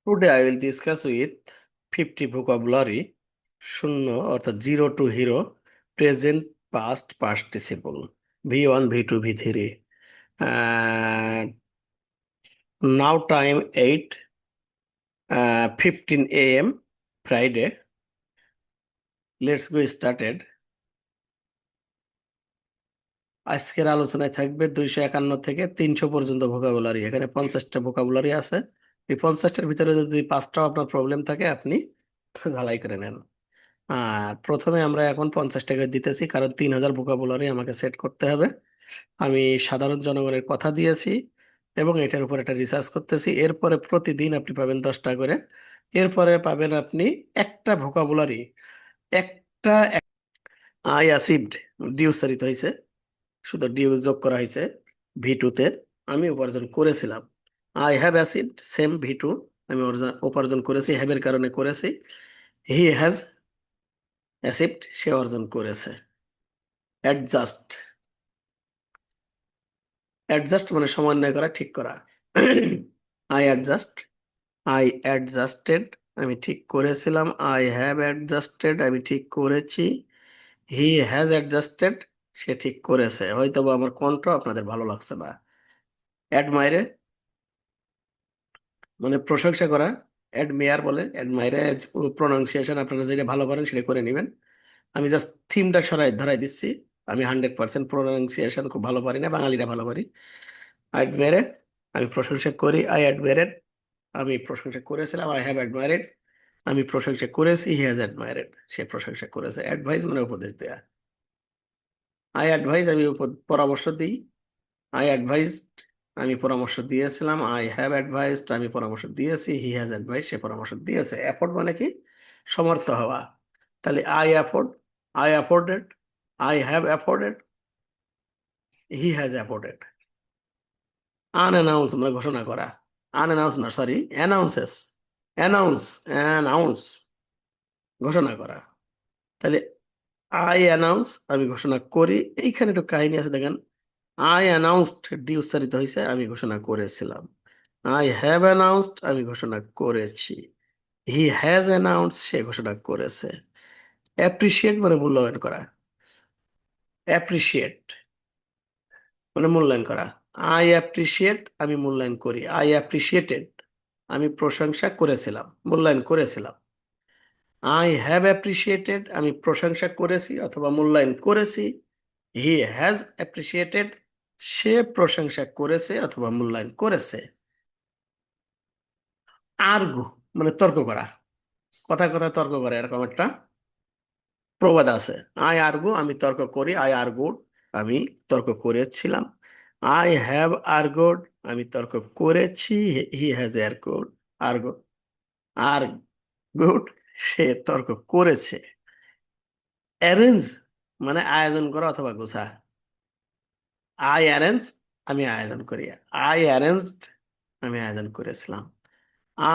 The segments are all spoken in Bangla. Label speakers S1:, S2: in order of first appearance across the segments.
S1: Today I will discuss with 50 vocabulary শূন্য অর্থাৎ zero two hero present past participle V1 V2 V3 and now time 8 15 a.m. Friday. Let's go started. আজকের আলোচনায় থাকবে 251 থেকে 300 পর্যন্ত ভোকাবুলারি। এখানে 50টা ভোকাবুলারি আছে। এই 50টার ভিতরে যদি 5টাও আপনার প্রবলেম থাকে আপনি ঝালাই করে নেন। আর প্রথমে আমরা এখন 50 টাকা দিতেছি, কারণ 3000 ভোকাবুলারি আমাকে সেট করতে হবে। আমি সাধারণ জনগণের কথা দিয়েছি এবং এটার উপর একটা রিসার্চ করতেছি। এরপরে প্রতিদিন আপনি পাবেন 10টা করে। এরপরে পাবেন আপনি একটা ভোকাবুলারি, একটা আই অ্যাসিভড ডি উচ্চারিত হয়েছে, শুধু ডি যোগ করা হয়েছে V2-তে। আমি উপার্জন করেছিলাম। আই হ্যাভ অ্যাসিভড সেম V2 আমি উপার্জন করেছি, হ্যাভের কারণে করেছি। হি হ্যাজ অ্যাসিভড সে অর্জন করেছে। অ্যাডজাস্ট, অ্যাডজাস্ট মানে সমন্বয় করা, ঠিক করা। আই অ্যাডজাস্ট, আই অ্যাডজাস্টেড আমি ঠিক করেছিলাম। আই হ্যাভ অ্যাডজাস্টেড আমি ঠিক করেছি। হি হ্যাজ অ্যাডজাস্টেড সে ঠিক করেছে। হয়তো বা আমার কণ্ঠ আপনাদের ভালো লাগছে না। অ্যাডমাইরে মানে প্রশংসা করা, অ্যাডমেয়ার বলে, অ্যাডমাইরে প্রোনাউন্সিয়েশন আপনারা যেটা ভালো পারেন সেটা করে নেবেন। আমি জাস্ট থিমটা ধরাই দিচ্ছি। আমি 100% প্রোনাউন্সিয়েশন খুব ভালো পারি না, বাঙালিরা ভালো পারি। অ্যাডমায়ারেড আমি প্রশংসা করি। আই অ্যাডমায়ারেড আমি প্রশংসা করেছিলাম। আই হ্যাভ অ্যাডমায়ারেড আমি প্রশংসা করেছি। হি হ্যাজ অ্যাডমায়ারেড সে প্রশংসা করেছে। অ্যাডভাইস মানে উপদেশ দেয়া। আই অ্যাডভাইস আমি পরামর্শ দিই। আই অ্যাডভাইসড আমি পরামর্শ দিয়েছিলাম। আই হ্যাভ অ্যাডভাইসড আমি পরামর্শ দিয়েছি। হি হ্যাজ অ্যাডভাইস সে পরামর্শ দিয়েছে। অ্যাফোর্ড মানে কি? সমর্থ হওয়া। তাহলে I afford, I afforded, I have afforded, he has afforded. Unannounce মানে ঘোষণা করা। আনঅ্যানাউন্স না, সরি, অ্যানাউন্সেস, অ্যানাউন্স, অ্যানাউন্স ঘোষণা করা। তাহলে আই অ্যানাউন্স আমি ঘোষণা করি। এইখানে একটু কাহিনী আছে দেখেন। আই অ্যানাউন্সড ডি উচ্চারিত হয়েছে, আমি ঘোষণা করেছিলাম। আই হ্যাভ অ্যানাউন্সড আমি ঘোষণা করেছি। হি হ্যাজ অ্যানাউন্সড সে ঘোষণা করেছে। অ্যাপ্রিসিয়েট মানে মূল্যায়ন করা। অ্যাপ্রিসিয়েট মানে মূল্যায়ন করা। আই অ্যাপ্রিসিয়েট আমি মূল্যায়ন করি। আই অ্যাপ্রিসিয়েটেড আমি প্রশংসা করেছিলাম, মূল্যায়ন করেছিলাম। আই হ্যাভ অ্যাপ্রিসিয়েটেড আমি প্রশংসা করেছি অথবা মূল্যায়ন করেছি। হি হ্যাজ অ্যাপ্রিসিয়েটেড সে প্রশংসা করেছে অথবা মূল্যায়ন করেছে। আর্গু মানে তর্ক করা, কথা কথা তর্ক করা, এরকম একটা প্রবাদ আছে। আই আর্গু আমি তর্ক করি। আই আর্গুড আমি তর্ক করেছিলাম। আই হ্যাভ আর্গুড আমি তর্ক করেছি। হি হ্যাজ আর্গুড, আর্গুড, আর্গুড সে তর্ক করেছে। অ্যারেঞ্জ মানে আয়োজন করা অথবা গোছা। আই অ্যারেঞ্জ আমি আয়োজন করি। আই অ্যারেঞ্জড আমি আয়োজন করেছিলাম।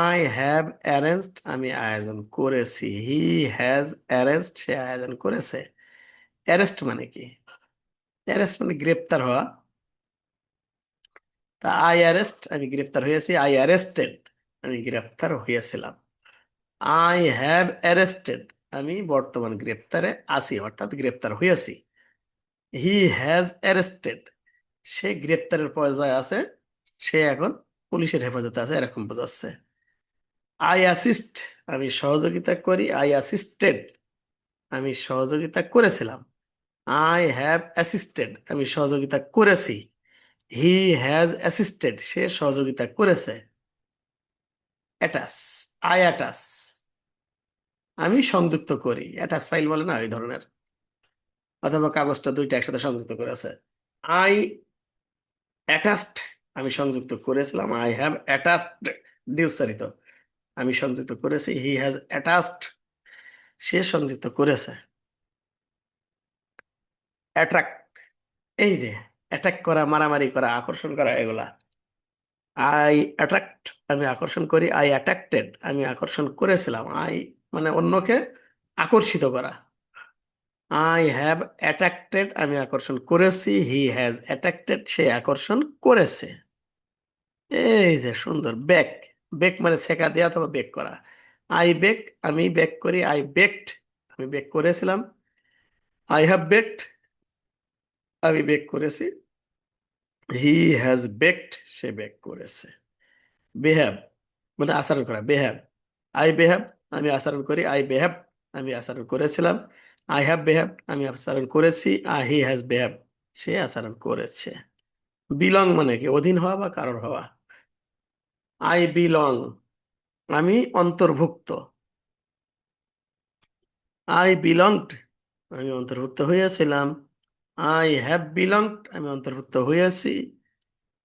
S1: আই হ্যাভ অ্যারেঞ্জড আমি আয়োজন করেছি। হি হ্যাজ অ্যারেঞ্জড সে আয়োজন করেছে। অ্যারেস্ট মানে কি? অ্যারেস্ট মানে গ্রেপ্তার হওয়া। তা আই অ্যারেস্ট আমি গ্রেপ্তার হয়েছি। আই অ্যারেস্টেড আমি গ্রেপ্তার হয়েছিলাম। আই হ্যাভ অ্যারেস্টেড আমি বর্তমান গ্রেপ্তারে আছি অর্থাৎ গ্রেপ্তার হয়েছি। হি হ্যাজ অ্যারেস্টেড সে গ্রেপ্তারের পর্যায়ে আছে, সে এখন পুলিশের হেফাজতে আছে, এরকম বোঝাচ্ছে। আই অ্যাসিস্ট আমি সহযোগিতা করি। আই অ্যাসিস্টেড আমি সহযোগিতা করেছিলাম। আই হ্যাভ অ্যাসিস্টেড আমি সহযোগিতা করেছি। হি হ্যাজ অ্যাসিস্টেড সে সহযোগিতা করেছে। অ্যাটাচ, আই অ্যাটাচ আমি সংযুক্ত করি। অ্যাটাচ ফাইল বলে না, ওই ধরনের। অথবা কাগজটা দুইটা একসাথে সংযুক্ত করেছে। আই অ্যাটাচড আমি সংযুক্ত করেছিলাম। আই হ্যাভ অ্যাটাচড উচ্চারিত আমি সংযুক্ত করেছি। হি হ্যাজ অ্যাটাচড সে সংযুক্ত করেছে। অ্যাট্রাক্ট এই যে অ্যাটাক করা, মারামারি করা, আকর্ষণ করা, এগুলা। আই অ্যাট্রাক্ট আমি আকর্ষণ করি। আই অ্যাট্রাক্টেড আমি আকর্ষণ করেছিলাম। আই মানে অন্যকে আকর্ষিত করা। আই হ্যাভ অ্যাট্রাক্টেড আমি আকর্ষণ করেছি। হি হ্যাজ অ্যাট্রাক্টেড সে আকর্ষণ করেছে। এই যে সুন্দর ব্যাক, বেক মানে সেকা দেয়া অথবা বেক করা। আই বেক, আমি বেক করি। আই বেকড, আমি বেক করেছিলাম। আই হ্যাভ বেকড, আমি বেক করেছি। হি হ্যাজ বেকড, সে বেক করেছে। বিহেভ মানে আচরণ করা, বিহেভ। আই বিহেভ, আমি আচরণ করি। আই বিহেভ, আমি আচরণ করেছিলাম। আই হ্যাভ বিহেভ, আমি আচরণ করেছি। হি হ্যাজ বিহেভ, সে আচরণ করেছে। বিলং মানে কি? অধীন হওয়া বা কারোর হওয়া। আই বিলং, আমি অন্তর্ভুক্ত। আই বিলংড, আমি অন্তর্ভুক্ত হয়েছিলাম। আই হ্যাভ বিলংড, আমি অন্তর্ভুক্ত হয়েছি।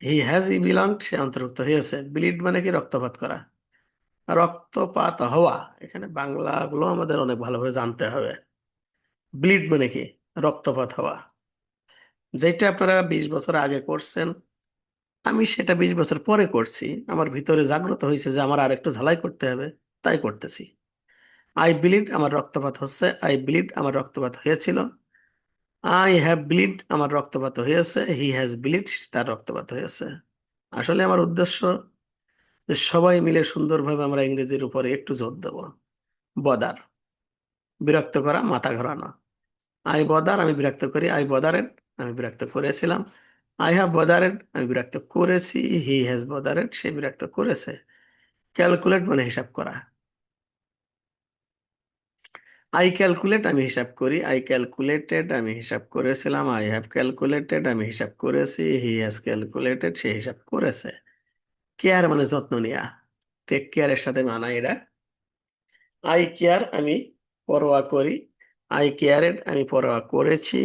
S1: হি হ্যাজ ই বিলংড, সে অন্তর্ভুক্ত হয়েছে। ব্লিড মানে কি? রক্তপাত করা। রক্তপাত হওয়া, এখানে বাংলাগুলো আমাদের অনেক ভালোভাবে জানতে হবে। ব্লিড মানে কি? রক্তপাত হওয়া। যেটা আপনারা 20 বছর আগে করছেন, আমি সেটা 20 বছর পরে করছি। আমার ভিতরে জাগ্রত হয়েছে যে আমার আর একটু ঝালাই করতে হবে, তাই করতেছি। আই ব্লিড, আমার রক্তপাত হচ্ছে। আই ব্লিড, আমার রক্তপাত হয়েছিল। আই হ্যাভ ব্লিড, আমার রক্তপাত হয়েছে। হি হ্যাজ ব্লিড, তার রক্তপাত হয়েছে। আসলে আমার উদ্দেশ্য যে সবাই মিলে সুন্দরভাবে আমরা ইংরেজির উপরে একটু জোর দেব। বদার, বিরক্ত করা, মাথা ঘোরানো। আই বদার, আমি বিরক্ত করি। আই বদারেড, আমি বিরক্ত করেছিলাম। আই হ্যাভ বদারেড, আমি বিরক্ত করেছি। হি হ্যাজ বদারেড, সে বিরক্ত করেছে। ক্যালকুলেট মানে হিসাব করা। আই ক্যালকুলেট, আমি হিসাব করি। আই ক্যালকুলেটেড, আমি হিসাব করেছিলাম। আই হ্যাভ ক্যালকুলেটেড, আমি হিসাব করেছি। হি হ্যাজ ক্যালকুলেটেড, সে হিসাব করেছে। কেয়ার মানে যত্ন নেওয়া। টেক কেয়ারের সাথে মানায় এটা। আই কেয়ার, আমি পরোয়া করি। আই কেয়ারেড, আমি পরোয়া করেছি।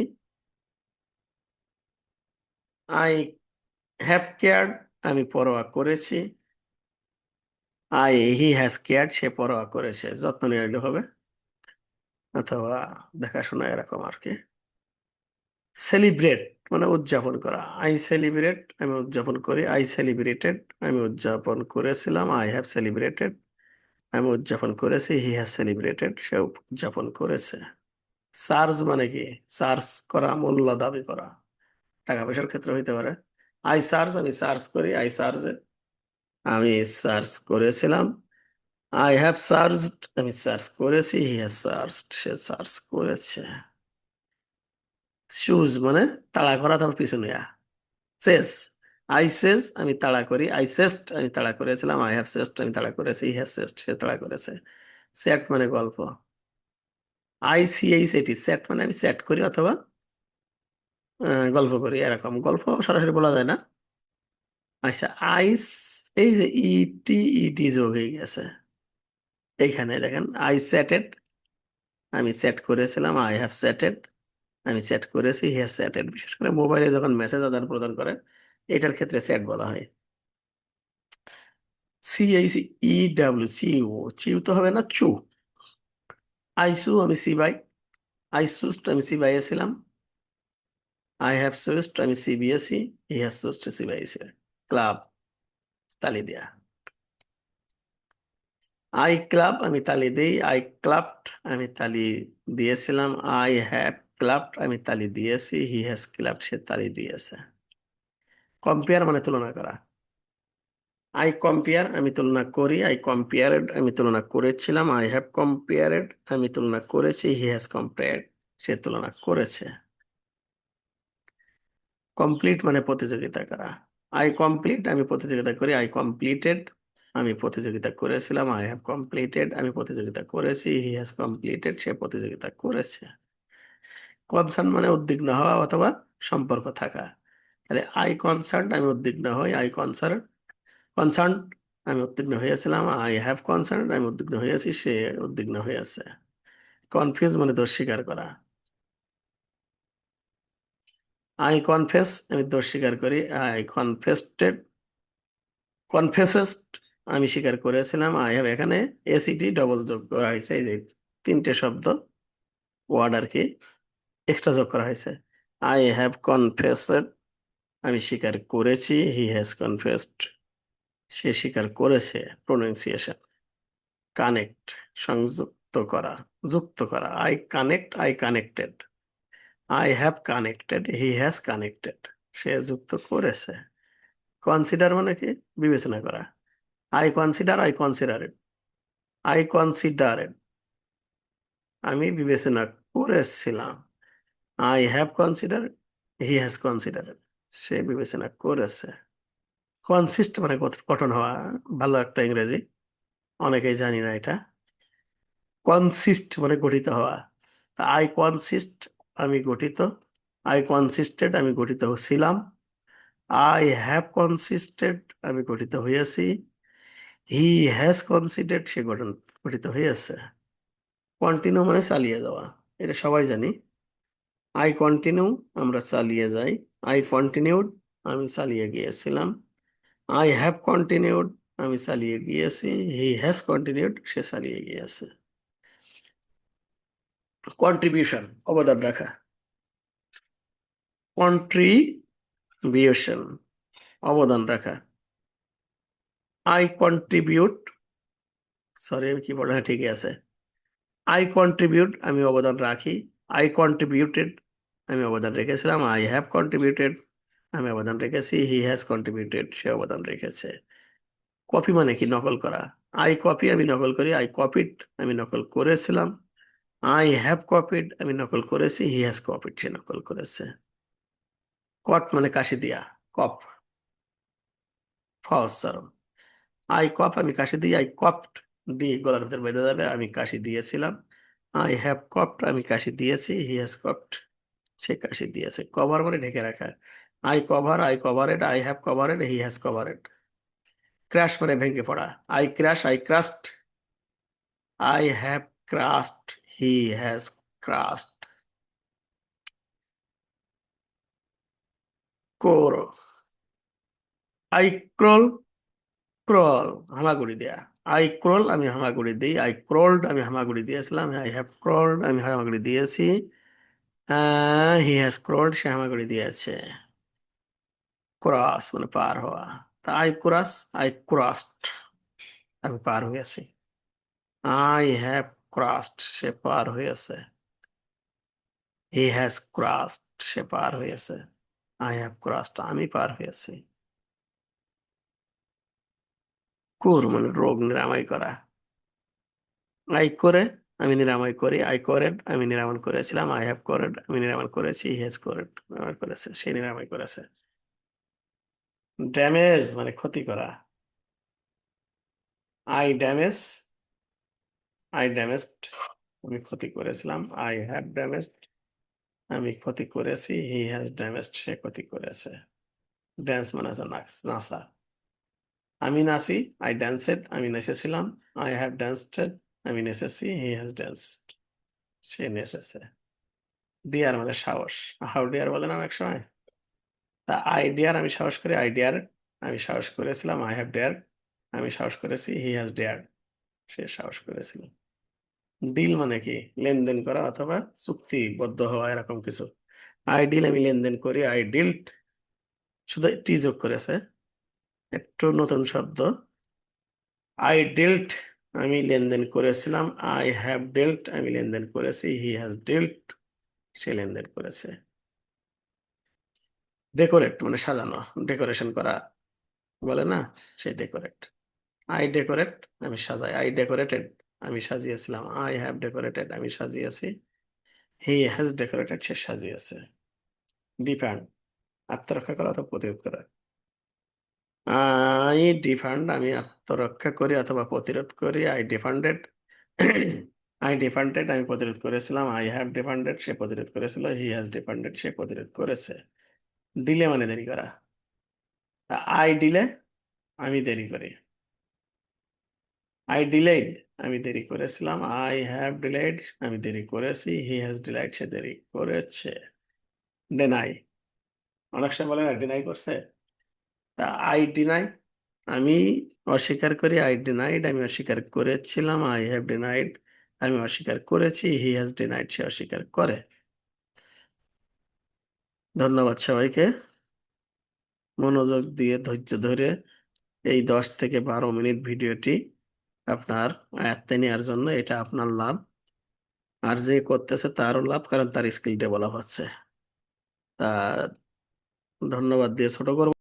S1: আই হ্যাভ কেয়ার্ড, আমি পরোয়া করেছি। হি হ্যাজ কেয়ার্ড, সে পরোয়া করেছে। যত্ন নিলে হবে, অথবা দেখাশোনা, এরকম আর কি। সেলিব্রেট মানে উদযাপন করা। আই সেলিব্রেট, আমি উদযাপন করি। আই সেলিব্রেটেড, আমি উদযাপন করেছিলাম। আই হ্যাভ সেলিব্রেটেড, আমি উদযাপন করেছি। হি হ্যাজ সেলিব্রেটেড, সে উদযাপন করেছে। চার্জ মানে কি? চার্জ করা, মূল্য দাবি করা। টাকা পয়সার ক্ষেত্রে হইতে পারে। আই চার্জ, আমি চার্জ করি। আই চার্জ, আমি চার্জ করেছিলাম। আই হ্যাভ চার্জড, আমি চার্জ করেছি। He has charged, say charge করেছে। শুজ মানে তাড়া করা, তারপর পিছু নেওয়া। চেস, আই সেজ, আমি তাড়া করি। আই সেস্ট, আমি তাড়া করেছিলাম। আই হ্যাভ সেস্ট, আমি তাড়া করেছি। হি হ্যাজ সেস্ট, সে তাড়া করেছে। স্যাট মানে গল্প। আই সি এইচ এটি, স্যাট মানে আমি চ্যাট করি অথবা গল্প করি, এরকম। গল্প সরাসরি বলা যায় না। আচ্ছা, আইস, এই যে ইটি ইটি যোগ হয়ে গেছে এইখানে, দেখেন। আই স্যাটেড, আমি চ্যাট করেছিলাম। আই হ্যাভ চ্যাটেড, আমি চ্যাট করেছি। He has chatted. বিশেষ করে মোবাইলে যখন মেসেজ আদান প্রদান করে, এটার ক্ষেত্রে চ্যাট বলা হয়। CH EW, চিউ, চিউ তো হবে না, চু। আইসু, আমি সিবাই। আই সুস্ট, আমি সিবাইয়ে ছিলাম। আই হ্যাভ সুইস্ট, আমি সিবিএসই। হি হ্যাজ সুইস্ট, সিবাইয়েছে। ক্লাব, তালি দেয়া। আই ক্লাব, আমি তালি দিই। আই ক্লাবড, আমি তালি দিয়েছিলাম। আই হ্যাভ ক্লাবড, আমি তালি দিয়েছি। হি হ্যাজ ক্লাবড, সে তালি দিয়েছে। কম্পেয়ার মানে তুলনা করা। আই কম্পেয়ার, আমি তুলনা করি। আই কম্পেয়ারেড, আমি তুলনা করেছিলাম। আই হ্যাভ কম্পেয়ারেড, আমি তুলনা করেছি। হি হ্যাজ কম্পেয়ার্ড, সে তুলনা করেছে। কমপ্লিট মানে প্রতিযোগিতা করা। আই কমপ্লিট, আমি প্রতিযোগিতা করি। আই কমপ্লিটেড, আমি প্রতিযোগিতা করেছিলাম। আই হ্যাভ কমপ্লিটেড, আমি প্রতিযোগিতা করেছি। হি হ্যাজ কমপ্লিটেড, সে প্রতিযোগিতা করেছে। কনসার্ন মানে উদ্বিগ্ন হওয়া অথবা সম্পর্ক থাকা। তাহলে আই কনসার্ন, আমি উদ্বিগ্ন হই। আই কনসার্ন, কনসার্ন, আমি উদ্বিগ্ন হয়েছিলাম। আই হ্যাভ কনসার্ন, আমি উদ্বিগ্ন হয়েছি। সে উদ্বিগ্ন হয়েছে। কনফিউজ মানে দোষ স্বীকার করা। আই কনফেস, আমি দোষ স্বীকার করি। আই কনফেস্টেড, কনফেসেসড, আমি স্বীকার করেছিলাম। আই হ্যাভ, এখানে এসিটি ডবল যোগ করা হয়েছে। এই যে তিনটে শব্দ, ওয়ার্ড আর কি, এক্সট্রা যোগ করা হয়েছে। আই হ্যাভ কনফেসড, আমি স্বীকার করেছি। হি হ্যাজ কনফেসড, সে স্বীকার করেছে। প্রোনাউন্সিয়েশন। কানেক্ট, সংযুক্ত করা, যুক্ত করা। I connect, I connected. I have connected, he has connected, সে যুক্ত করেছে। কনসিডার মানে কি? বিবেচনা করা। I consider, I considered, I considered আমি বিবেচনা করেছিলাম। I have consider, he has considered সে বিবেচনা করেছে। কনসিস্ট মানে গঠন হওয়া, ভালো একটা ইংরেজি, অনেকেই জানি না এটা। কনসিস্ট মানে গঠিত হওয়া। আই কনসিস্ট আমি গঠিত, আই কনসিস্টেড আমি গঠিত ছিলাম, আই হ্যাভ কনসিস্টেড আমি গঠিত হইয়াছি, হি হ্যাজ কনসিডারেড সে গঠিত হইয়াছে। কন্টিনিউ মানে চালিয়ে যাওয়া, এটা সবাই জানি। আই কন্টিনিউ আমরা চালিয়ে যাই, আই কন্টিনিউড আমি চালিয়ে গিয়েছিলাম, আই হ্যাভ কন্টিনিউড আমি চালিয়ে গিয়েছি, হি হ্যাজ কন্টিনিউড সে চালিয়ে গিয়েছে। কন্ট্রিবিউশন অবদান রাখা, কন্ট্রিবিউশন অবদান রাখা। আই কন্ট্রিবিউট, সরি আমি কি বলা, হ্যাঁ ঠিকই আছে। আই কন্ট্রিবিউট আমি অবদান রাখি, আই কন্ট্রিবিউটেড আমি অবদান রেখেছিলাম, আই হ্যাভ কন্ট্রিবিউটেড আমি অবদান রেখেছি, হি হ্যাজ কন্ট্রিবিউটেড সে অবদান রেখেছে। কপি মানে কি? নকল করা। আই কপি আমি নকল করি, আই কপিড আমি নকল করেছিলাম, আই হ্যাভ কপিড আমি নকল করেছি, হি হ্যাজ কপিড সে নকল করেছে। কট মানে কাশি দিয়া, কপ ফস উচ্চারণ। আই কপ আমি কাশি দিই, আই কপড ডি গলার ভিতর বেঁধে যাবে, আমি কাশি দিয়েছিলাম, আই হ্যাভ কপড আমি কাশি দিয়েছি, হি হ্যাজ কপড সে কাশি দিয়েছে। কভার মানে ঢেকে রাখা। I cover, I কভারেড, I have কভারেড, he has কভারেড। Crash মানে ভেঙে পড়া। I crash, I crust, I have crust, he has crust. Core, I crawl, crawl হামাগুড়ি দেয়া, আই ক্রল আমি হামাগুড়ি দিই, আই ক্রোলড আমি হামাগুড়ি দিয়েছিলাম, আই হ্যাভ ক্রোলড আমি হামাগুড়ি দিয়েছি, হি হ্যাজ ক্রোলড সে হামাগুড়ি দিয়েছে। ক্রস মানে পার হওয়া। তা আই ক্রস, আই ক্রসড আমি পার হয়েছি, আই হ্যাভ ক্রসড সে পার হয়েছে, হি হ্যাজ ক্রসড সে পার হয়েছে, আই হ্যাভ ক্রসড আমি পার হয়েছি। কুর মানে রোগ নিরাময় করা। আই করে আমি নিরাময় করি, আই করেড আমি নিরাময় করেছিলাম, আই হ্যাভ করেড আমি নিরাময় করেছি, হি হ্যাজ করেড নিরাময় করেছে সে নিরাময় করেছে। ড্যামেজ মানে ক্ষতি করা। আই ড্যামেজ, আই ড্যামেজড আমি ক্ষতি করেছিলাম, আই হ্যাভ ড্যামেজড আমি ক্ষতি করেছি, হি হ্যাজ ড্যামেজড সে ক্ষতি করেছে। ড্যান্স মানে আছে নাচা। আমি নাচি, আই ড্যান্সেড আমি নেচেছিলাম, আই হ্যাভ ড্যান্সড আমি নেচেছি, হি হ্যাজ ড্যান্সড সে নেচেছে। ডিয়ার মানে সাহস, হাউ ডিয়ার বলে না অনেক সময়। তা আই ডিয়ার আমি সাহস করি, আই ডিয়ার আমি সাহস করেছিলাম, আই হ্যাভ ডেয়ার আমি সাহস করেছি, হি হ্যাজ ডেয়ার সে সাহস করেছিল। ডিল মানে কি? লেনদেন করা অথবা চুক্তিবদ্ধ হওয়া, এরকম কিছু। আই ডিল আমি লেনদেন করি, আই ডিল্ট শুধু টি যোগ করেছে, একটু নতুন শব্দ। আই ডিল্ট আমি লেনদেন করেছিলাম, আই হ্যাভ ডিল্ট আমি লেনদেন করেছি, হি হ্যাজ ডিল্ট সে লেনদেন করেছে। ডেকোরেট মানে সাজানো, ডেকোরেশন করা বলে না, সেই ডেকোরেট। আই ডেকোরেট আমি সাজাই, আই ডেকোরেটেড আমি সাজিয়েছিলাম, আই হ্যাভ ডেকোরেটেড আমি সাজিয়েছি, হি হ্যাজ ডেকোরেটেড সে সাজিয়েছে। ডিফেন্ড আত্মরক্ষা করা অথবা প্রতিরোধ করা। আই ডিফেন্ড আমি আত্মরক্ষা করি অথবা প্রতিরোধ করি, আই ডিফেন্ডেড আই ডিফেন্ডেড আমি প্রতিরোধ করেছিলাম, আই হ্যাভ ডিফেন্ডেড সে প্রতিরোধ করেছিল, হি হ্যাজ ডিফেন্ডেড সে প্রতিরোধ করেছে। ডিলে মানে দেরি করা। আই ডিলে আমি দেরি করি, আই ডিলেড আমি দেরি করেছিলাম, আই হ্যাভ ডিলেড আমি দেরি করেছি, হি হ্যাজ ডিলাইড সে দেরি করেছে। ডেনাই অনেক সময় বলে না ডিনাই করছে, তা আই ডিনাই আমি অস্বীকার করি, আই ডিনাইড আমি অস্বীকার করেছিলাম, আই হ্যাভ ডিনাইড আমি অস্বীকার করেছি, হি হ্যাজ ডিনাইড সে অস্বীকার করে। ধন্যবাদ সবাইকে মনোযোগ দিয়ে ধৈর্য ধরে এই 10 থেকে 12 মিনিট ভিডিওটি আপনার আয়ত্তে নেওয়ার জন্য। এটা আপনার লাভ, আর যে করতেছে তারও লাভ, কারণ তার স্কিল ডেভেলপ হচ্ছে। তা ধন্যবাদ দিয়ে ছোট করব।